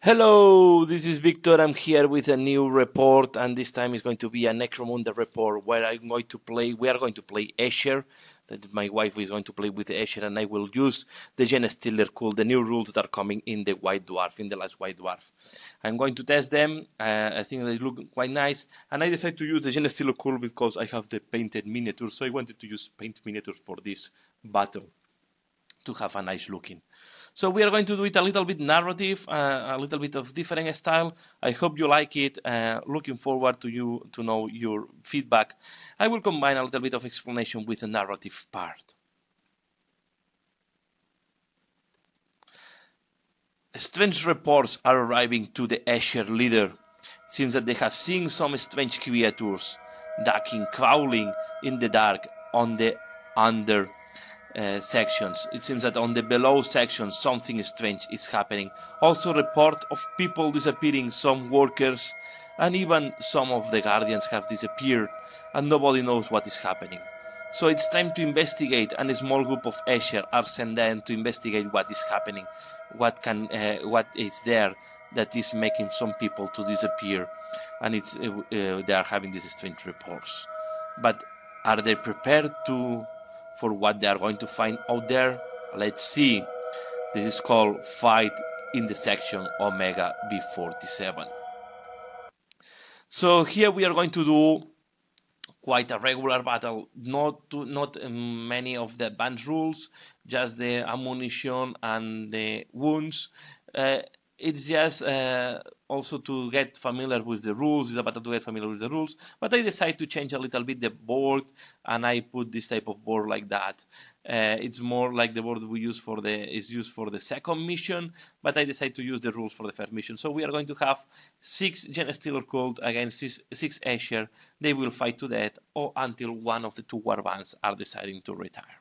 Hello, this is Victor. I'm here with a new report, and this time it's going to be a Necromunda report where we are going to play Escher. That my wife is going to play with Escher, and I will use the Genestealer called the new rules that are coming in the White Dwarf, in the last White Dwarf. I'm going to test them. I think they look quite nice, and I decided to use the Genestealer cool because I have the painted miniatures, so I wanted to use paint miniatures for this battle to have a nice looking. So we are going to do it a little bit narrative, a little bit of different style. I hope you like it. Looking forward to know your feedback. I will combine a little bit of explanation with the narrative part. Strange reports are arriving to the Escher leader. It seems that they have seen some strange creatures, ducking, crawling in the dark on the under sections. It seems that on the below sections something strange is happening. Also report of people disappearing, some workers, and even some of the guardians have disappeared, and nobody knows what is happening. So it's time to investigate, and a small group of Escher are sent in to investigate what is happening, what is there that is making some people to disappear, and they are having these strange reports. But are they prepared for what they are going to find out there? Let's see. This is called Fight in the Section Omega B47. So here we are going to do quite a regular battle, not many of the advanced rules, just the ammunition and the wounds. It's just also to get familiar with the rules. It's a battle to get familiar with the rules. But I decided to change a little bit the board, and I put this type of board like that. It's more like the board we use is used for the second mission, but I decided to use the rules for the first mission. So we are going to have 6 Genestealer cult against 6 Escher. They will fight to death or until one of the 2 warbands are deciding to retire.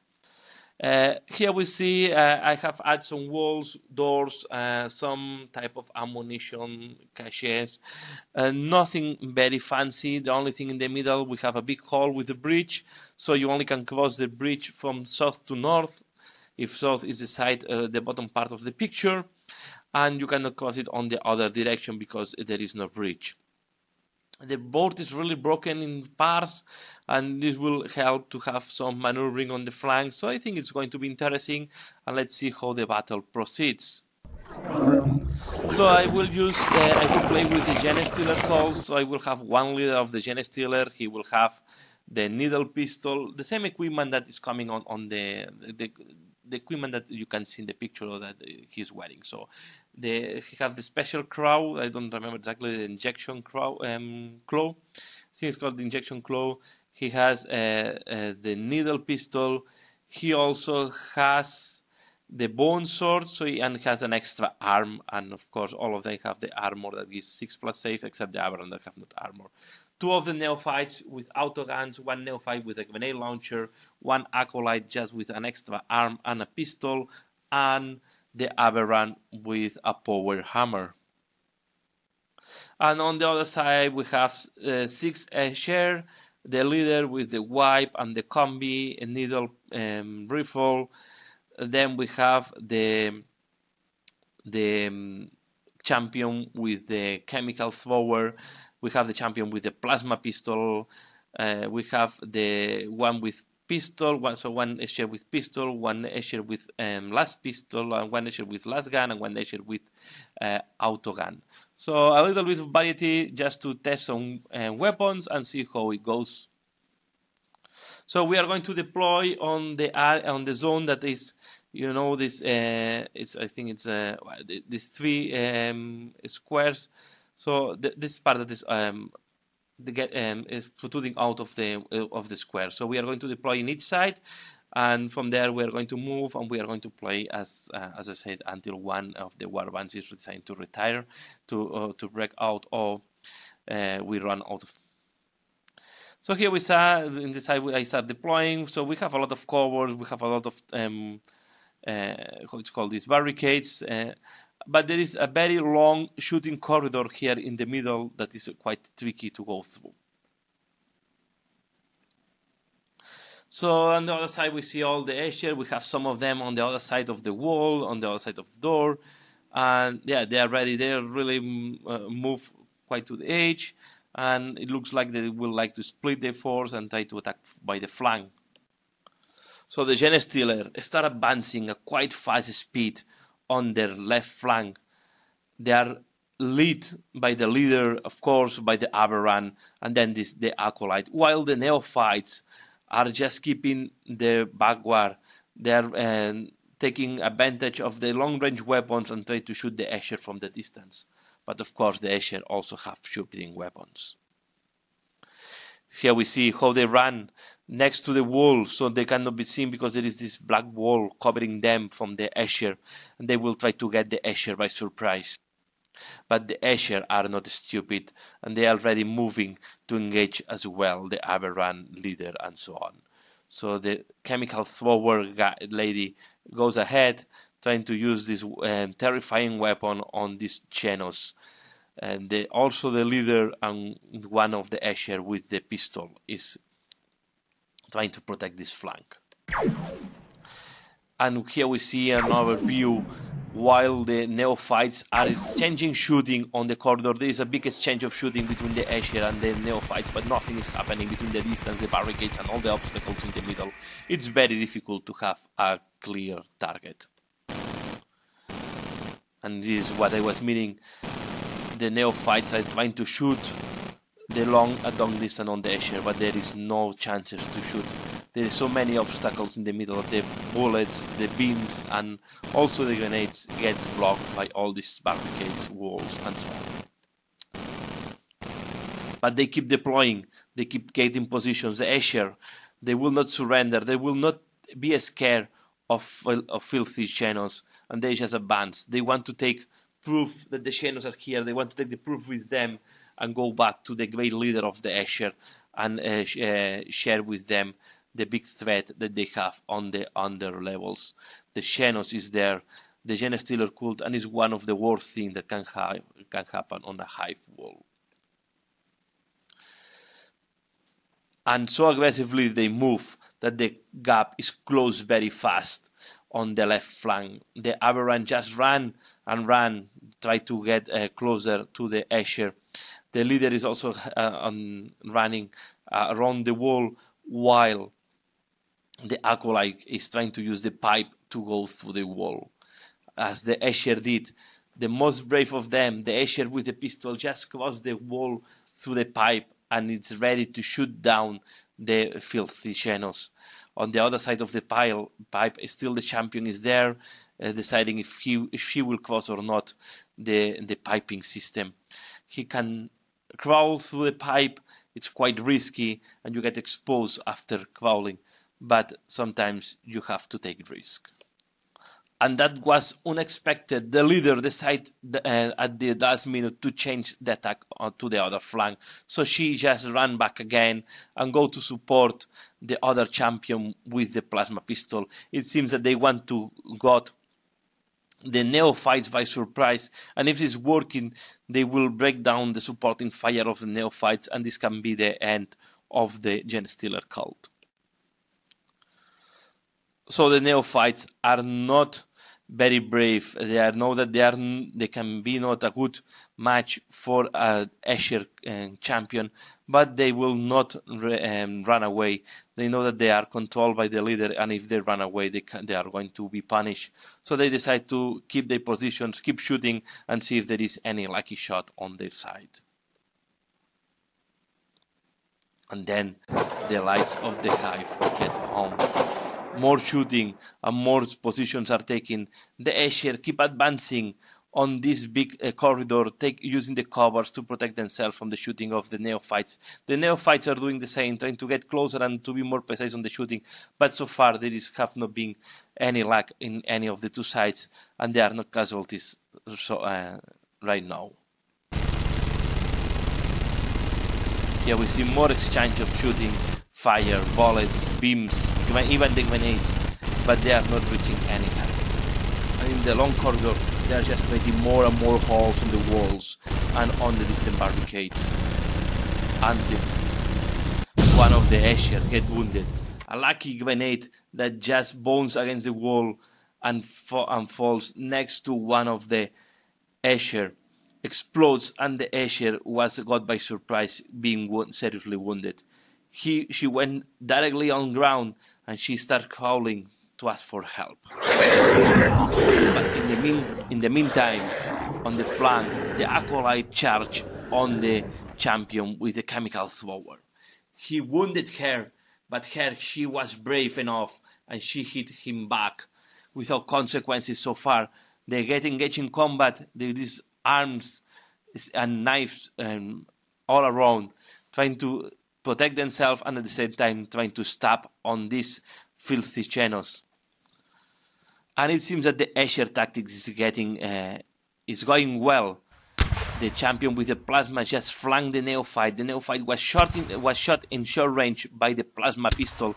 Here we see I have added some walls, doors, some type of ammunition caches, nothing very fancy. The only thing in the middle, we have a big hole with a bridge, so you only can cross the bridge from south to north, if south is the side, the bottom part of the picture, and you cannot cross it on the other direction because there is no bridge. The board is really broken in parts, and this will help to have some maneuvering on the flanks, so I think it's going to be interesting, and let's see how the battle proceeds. So I will play with the Genestealer calls, so I will have one leader of the Genestealer. He will have the needle pistol, the same equipment that is coming on the equipment that you can see in the picture that he's wearing. So he have the special claw. I don't remember exactly the injection claw. I think it's called the injection claw. He has the needle pistol. He also has the bone sword, and has an extra arm, and of course all of them have the armor that gives 6+ save, except the Aberrant that have not armor. 2 of the neophytes with autoguns, 1 neophyte with a grenade launcher, 1 acolyte just with an extra arm and a pistol, and the Aberrant with a power hammer. And on the other side we have 6 Escher, the leader with the wipe and the combi, a needle rifle. Then we have the champion with the chemical thrower. We have the champion with the plasma pistol. We have the one with pistol. One Escher with pistol, 1 Escher with last pistol, and 1 Escher with last gun, and 1 Escher with autogun. So a little bit of variety just to test some weapons and see how it goes. So we are going to deploy on the zone that is, this. I think it's these 3 squares. So this part that is is protruding out of the square. So we are going to deploy in each side, and from there we are going to move, and we are going to play as I said, until one of the warbands is deciding to retire, to break out, or we run out of. So here we saw in the side I start deploying. So we have a lot of covers, we have a lot of how it's called, these barricades. But there is a very long shooting corridor here in the middle that is quite tricky to go through. So on the other side we see all the Escher. We have some of them on the other side of the wall, on the other side of the door. and yeah, they are ready. They really move quite to the edge, and it looks like they will like to split their force and try to attack by the flank. So the Genestealer start advancing at quite fast speed on their left flank. They are led by the leader, of course, by the Aberrant, and then the Acolyte, while the Neophytes are just keeping their backward. They are taking advantage of the long-range weapons and try to shoot the Escher from the distance. But of course, the Escher also have shooting weapons. Here we see how they run next to the wall, so they cannot be seen because there is this black wall covering them from the Escher, and they will try to get the Escher by surprise. But the Escher are not stupid, and they are already moving to engage as well the Aberrant leader and so on. So the chemical thrower lady goes ahead, trying to use this terrifying weapon on this Xenos. And also the leader and one of the Escher with the pistol is trying to protect this flank. And here we see another view while the Neophytes are exchanging shooting on the corridor. There is a big exchange of shooting between the Escher and the Neophytes, but nothing is happening between the distance, the barricades and all the obstacles in the middle. It's very difficult to have a clear target. And this is what I was meaning. The Neophytes are trying to shoot the long distance on the Escher, but there is no chances to shoot. There are so many obstacles in the middle of the bullets, the beams, and also the grenades gets blocked by all these barricades, walls, and so on. But they keep deploying, they keep getting positions. The Escher, they will not surrender, they will not be scared of filthy Xenos, and they just advance. They want to take proof that the Xenos are here, they want to take the proof with them and go back to the great leader of the Escher and share with them the big threat that they have on the under levels. The Xenos is there, the Genestealer cult, and is one of the worst things that can happen on a hive wall. And so aggressively they move that the gap is closed very fast on the left flank. The Aberrant just ran and ran, try to get closer to the Escher. The leader is also running around the wall, while the Acolyte is trying to use the pipe to go through the wall. As the Escher did, the most brave of them, the Escher with the pistol, just crossed the wall through the pipe and it's ready to shoot down the filthy Xenos. On the other side of the pipe, still the champion is there, deciding if she will cross or not the piping system. He can crawl through the pipe. It's quite risky, and you get exposed after crawling. But sometimes you have to take risk. And that was unexpected. The leader decided at the last minute to change the attack to the other flank. So she just ran back again and go to support the other champion with the plasma pistol. It seems that they want to got the Neophytes by surprise, and if it's working, they will break down the supporting fire of the Neophytes, and this can be the end of the Genestealer cult. So the Neophytes are not very brave. They know that they can be not a good match for a Escher champion, but they will not run away. They know that they are controlled by the leader, and if they run away, they are going to be punished. So they decide to keep their positions, keep shooting, and see if there is any lucky shot on their side. And then the lights of the hive get on. More shooting and more positions are taken. The Escher keep advancing on this big corridor, using the covers to protect themselves from the shooting of the Neophytes. The Neophytes are doing the same, trying to get closer and to be more precise on the shooting, but so far there have not been any luck in any of the two sides, and there are no casualties right now. Here we see more exchange of shooting, fire, bullets, beams, even the grenades, but they are not reaching any target. And in the long corridor, they are just creating more and more holes in the walls and on the different barricades, until one of the Escher get wounded. A lucky grenade that just bounces against the wall and falls next to one of the Escher, explodes, and the Escher was got by surprise, being seriously wounded. She went directly on ground and she started calling to ask for help. But in the meantime, on the flank, the Acolyte charged on the champion with the chemical thrower. He wounded her, but she was brave enough and she hit him back without consequences so far. They get engaged in combat. There is arms and knives all around, trying to protect themselves and at the same time trying to stab on this filthy Xenos. And it seems that the Escher tactics is going well. The champion with the plasma just flanked the neophyte. The neophyte was shot in short range by the plasma pistol.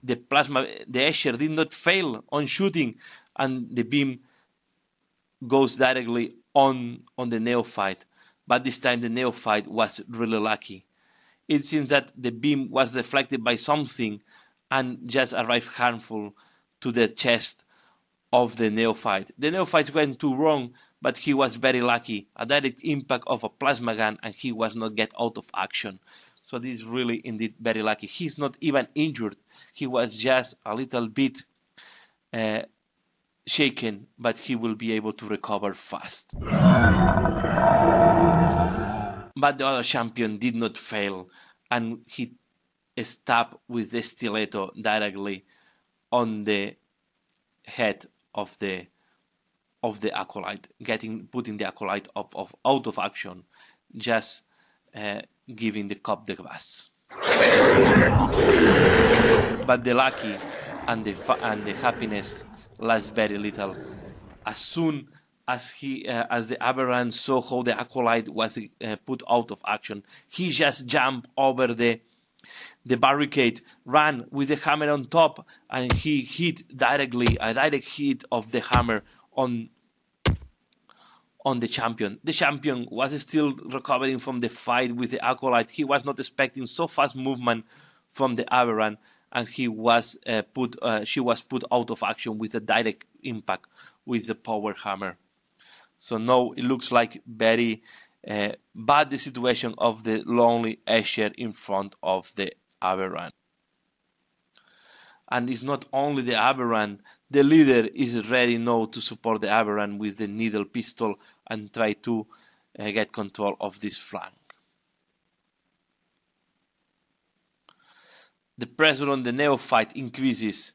The Escher did not fail on shooting, and the beam goes directly on the neophyte. But this time the neophyte was really lucky. It seems that the beam was deflected by something and just arrived harmful to the chest of the neophyte. The neophyte went too wrong, but he was very lucky. A direct impact of a plasma gun and he was not get out of action. So this is really indeed very lucky. He's not even injured. He was just a little bit shaken, but he will be able to recover fast. But the other champion did not fail, and he stabbed with the stiletto directly on the head of the acolyte, putting the acolyte out of action, just giving the cup the glass. But the lucky and the happiness lasts very little. As soon as the Aberrant saw how the acolyte was put out of action, he just jumped over the barricade, ran with the hammer on top, and he hit a direct hit of the hammer on the champion. The champion was still recovering from the fight with the acolyte. He was not expecting so fast movement from the Aberrant, and she was put out of action with a direct impact with the power hammer. So now it looks like very bad the situation of the lonely Escher in front of the Aberrant. And it's not only the Aberrant, the leader is ready now to support the Aberrant with the needle pistol and try to get control of this flank. The pressure on the neophyte increases.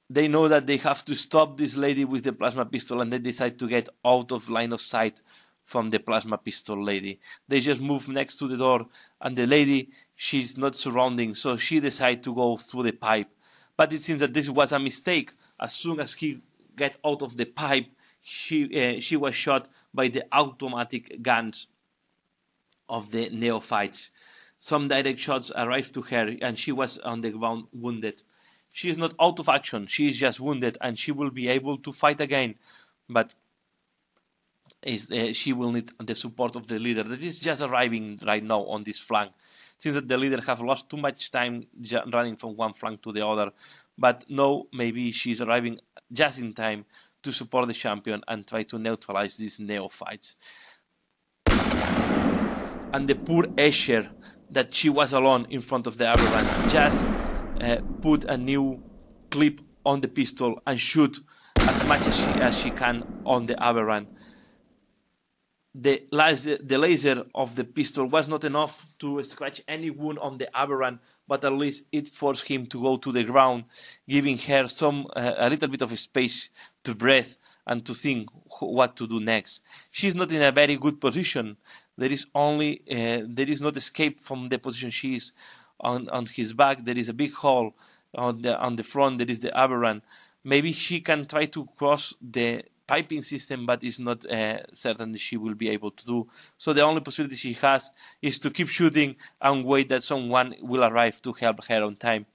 They know that they have to stop this lady with the plasma pistol, and they decide to get out of line of sight from the plasma pistol lady. They just move next to the door, and the lady, she's not surrounding, so she decides to go through the pipe. But it seems that this was a mistake. As soon as he got out of the pipe, she was shot by the automatic guns of the neophytes. Some direct shots arrived to her, and she was on the ground wounded. She is not out of action, she is just wounded, and she will be able to fight again. But she will need the support of the leader that is just arriving right now on this flank. Since that the leader have lost too much time running from one flank to the other, but now maybe she's arriving just in time to support the champion and try to neutralize these neophytes. And the poor Escher, that she was alone in front of the Aberrant, just put a new clip on the pistol and shoot as much as she can on the Aberrant. The laser of the pistol was not enough to scratch any wound on the Aberrant, but at least it forced him to go to the ground, giving her a little bit of space to breathe and to think what to do next. She's not in a very good position. There is not escape from the position she is on his back. There is a big hole on the front. There is the Aberrant. Maybe she can try to cross the piping system, but it's not certain she will be able to do. So the only possibility she has is to keep shooting and wait that someone will arrive to help her on time.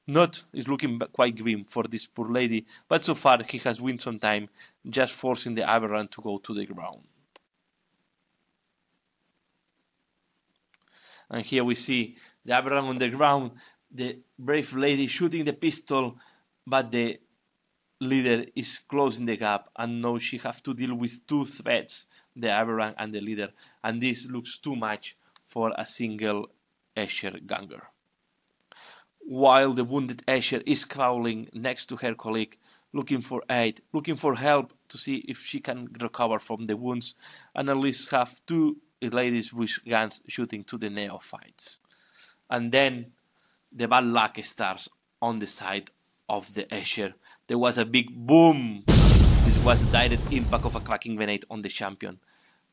It's looking quite grim for this poor lady, but so far he has won some time, just forcing the Aberrant to go to the ground. And here we see the Aberrant on the ground, the brave lady shooting the pistol, but the leader is closing the gap, and now she have to deal with two threats, the Aberrant and the leader, and this looks too much for a single Escher ganger. While the wounded Escher is crawling next to her colleague, looking for aid, looking for help to see if she can recover from the wounds, and at least have two ladies with guns shooting to the neophytes. And then the bad luck starts on the side of the Escher. There was a big boom. This was a direct impact of a cracking grenade on the champion.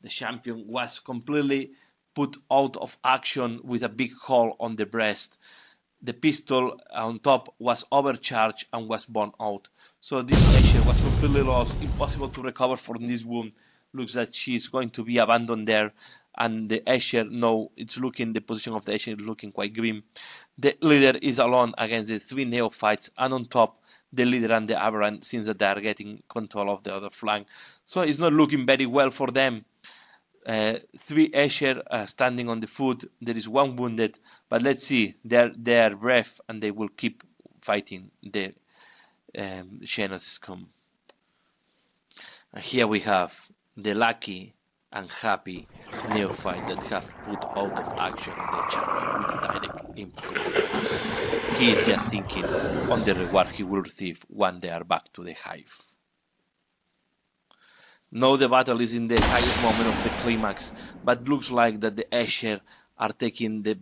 The champion was completely put out of action with a big hole on the breast. The pistol on top was overcharged and was blown out. So this Escher was completely lost, impossible to recover from this wound. Looks like she's going to be abandoned there. And the Escher, no, it's looking, the position of the Escher is looking quite grim. The leader is alone against the three neophytes, and on top, the leader and the Aberrant seems that they are getting control of the other flank. So it's not looking very well for them. Three Escher standing on the foot. There is one wounded, but let's see. They are brave, and they will keep fighting the Xenos scum. And here we have the lucky and happy neophyte that have put out of action the champion with direct impact. He is just thinking on the reward he will receive when they are back to the hive. Now the battle is in the highest moment of the climax, but looks like that the Escher are taking the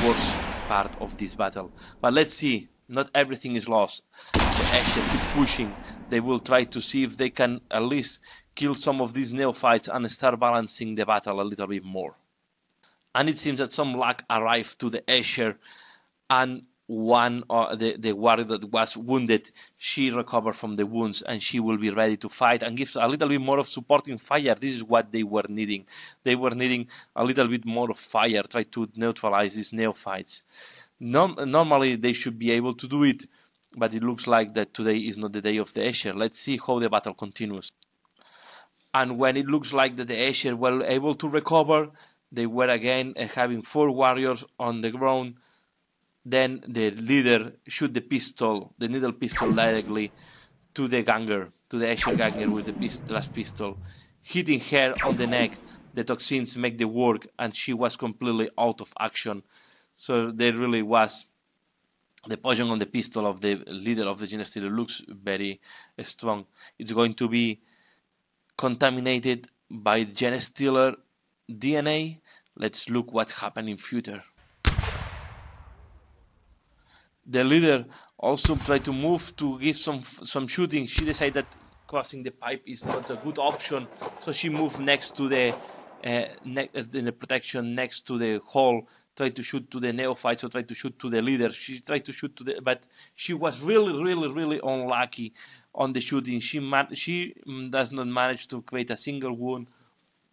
worst part of this battle. But let's see, not everything is lost. The Escher keep pushing. They will try to see if they can at least kill some of these neophytes and start balancing the battle a little bit more. And it seems that some luck arrived to the Escher, and one the warrior that was wounded, she recovered from the wounds and she will be ready to fight and gives a little bit more of supporting fire. This is what they were needing. They were needing a little bit more of fire, try to neutralize these neophytes. Normally they should be able to do it, but it looks like that today is not the day of the Escher. Let's see how the battle continues. And when it looks like that the Escher were able to recover, they were again having 4 warriors on the ground. Then the leader shoot the pistol, the needle pistol, directly to the ganger, to the Escher ganger with the last pistol, hitting her on the neck. The toxins make the work, and she was completely out of action. So there really was the poison on the pistol of the leader of the Genestealer looks very strong. It's going to be contaminated by Genestealer DNA. Let's look what happened in future. The leader also tried to move to give some shooting. She decided that crossing the pipe is not a good option, so she moved next to the protection next to the hole, tried to shoot to the neophytes, or tried to shoot to the leader. She tried to shoot to the, but she was really unlucky on the shooting. She does not manage to create a single wound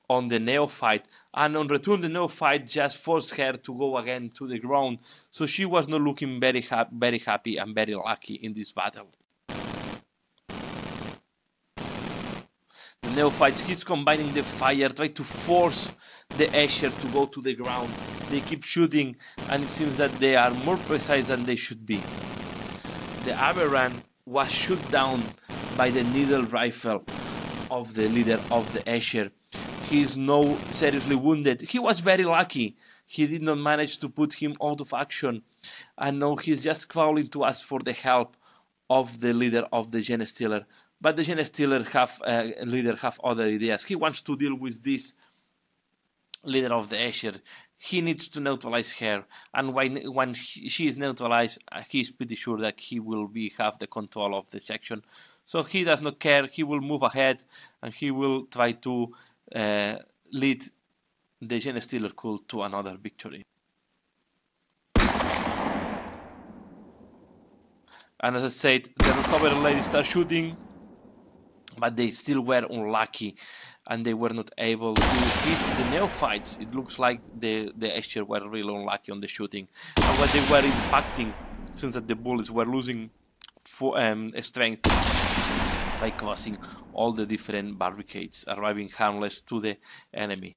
on the neophyte, and on return the neophyte just forced her to go again to the ground. So she was not looking very happy and very lucky in this battle. The neophytes keeps combining the fire, try to force the Escher to go to the ground. They keep shooting, and it seems that they are more precise than they should be. The Aberrant was shot down by the needle rifle of the leader of the Escher. He is now seriously wounded. He was very lucky. He did not manage to put him out of action. And now he's just crawling to ask for the help of the leader of the Genestealer. But the Genestealer have other ideas. He wants to deal with this leader of the Escher. He needs to neutralize her. And when she is neutralized, he's pretty sure that he will have the control of the section. So he does not care. He will move ahead, and he will try to lead the Genestealer cult to another victory. And as I said, the recovered ladies start shooting, but they still were unlucky, and they were not able to hit the neophytes. It looks like the Escher were really unlucky on the shooting, and when they were impacting, since that the bullets were losing strength by crossing all the different barricades, arriving harmless to the enemy.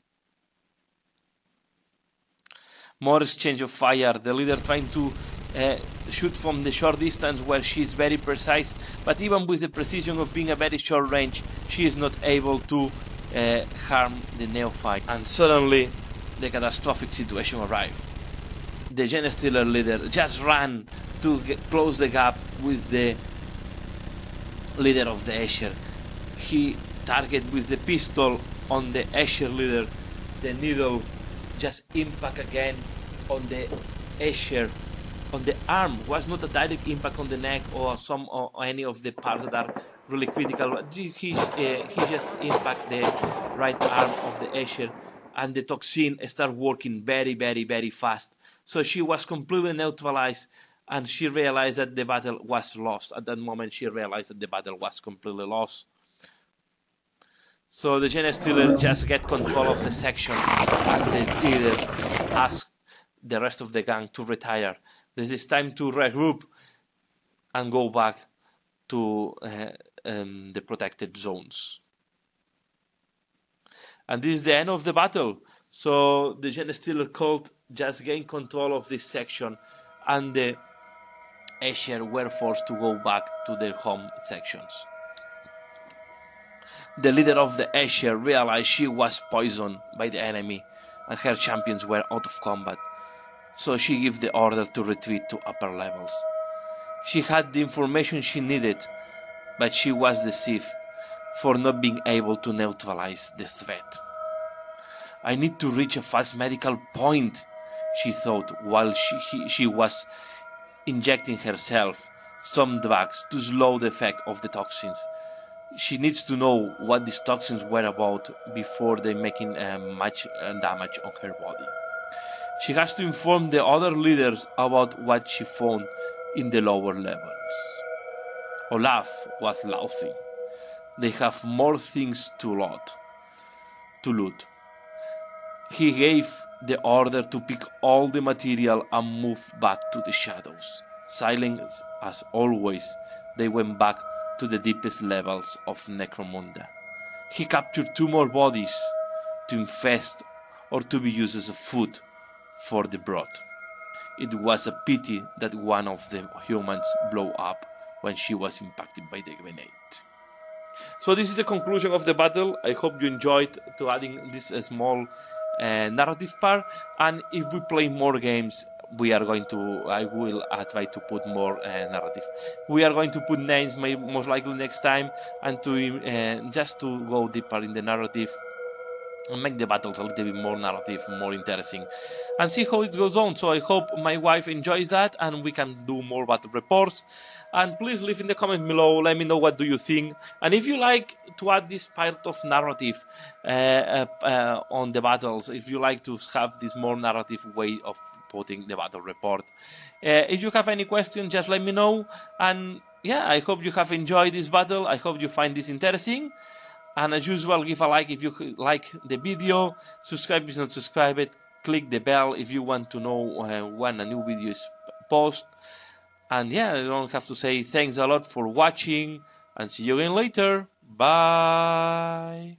More exchange of fire, the leader trying to shoot from the short distance where she is very precise, but even with the precision of being a very short range, she is not able to harm the neophyte. And suddenly the catastrophic situation arrived. The Genestealer leader just ran to close the gap with the leader of the Escher. He targeted with the pistol on the Escher leader. The needle just impact again on the Escher, on the arm. Was not a direct impact on the neck or any of the parts that are really critical. He just impact the right arm of the Escher, and the toxin start working very, very, very fast. So she was completely neutralized, and she realized that the battle was lost. At that moment, she realized that the battle was completely lost. So the Genestealer just get control of the section, and the leader asked the rest of the gang to retire. This is time to regroup and go back to the protected zones. And this is the end of the battle. So the Genestealer cult just gained control of this section, and the Escher were forced to go back to their home sections. The leader of the Escher realized she was poisoned by the enemy, and her champions were out of combat. So she gave the order to retreat to upper levels. She had the information she needed, but she was deceived for not being able to neutralize the threat. I need to reach a fast medical point, she thought while she was injecting herself some drugs to slow the effect of the toxins. She needs to know what these toxins were about before they making much damage on her body. She has to inform the other leaders about what she found in the lower levels. Olaf was laughing. They have more things to loot. He gave the order to pick all the material and move back to the shadows. Silent as always, they went back to the deepest levels of Necromunda. He captured 2 more bodies to infest or to be used as a food for the brood. It was a pity that one of the humans blew up when she was impacted by the grenade. So this is the conclusion of the battle. I hope you enjoyed to adding this small narrative part, and if we play more games, I will try to put more narrative. We are going to put names most likely next time, and to just to go deeper in the narrative and make the battles a little bit more narrative, more interesting, and see how it goes on. So I hope my wife enjoys that, and we can do more battle reports. And please leave in the comment below, let me know what do you think, and if you like to add this part of narrative on the battles, if you like to have this more narrative way of putting the battle report. If you have any questions, just let me know. And yeah, I hope you have enjoyed this battle. I hope you find this interesting. And as usual, give a like if you like the video, subscribe if you not subscribed, click the bell if you want to know when a new video is posted. And yeah, I don't have to say thanks a lot for watching, and see you again later. Bye!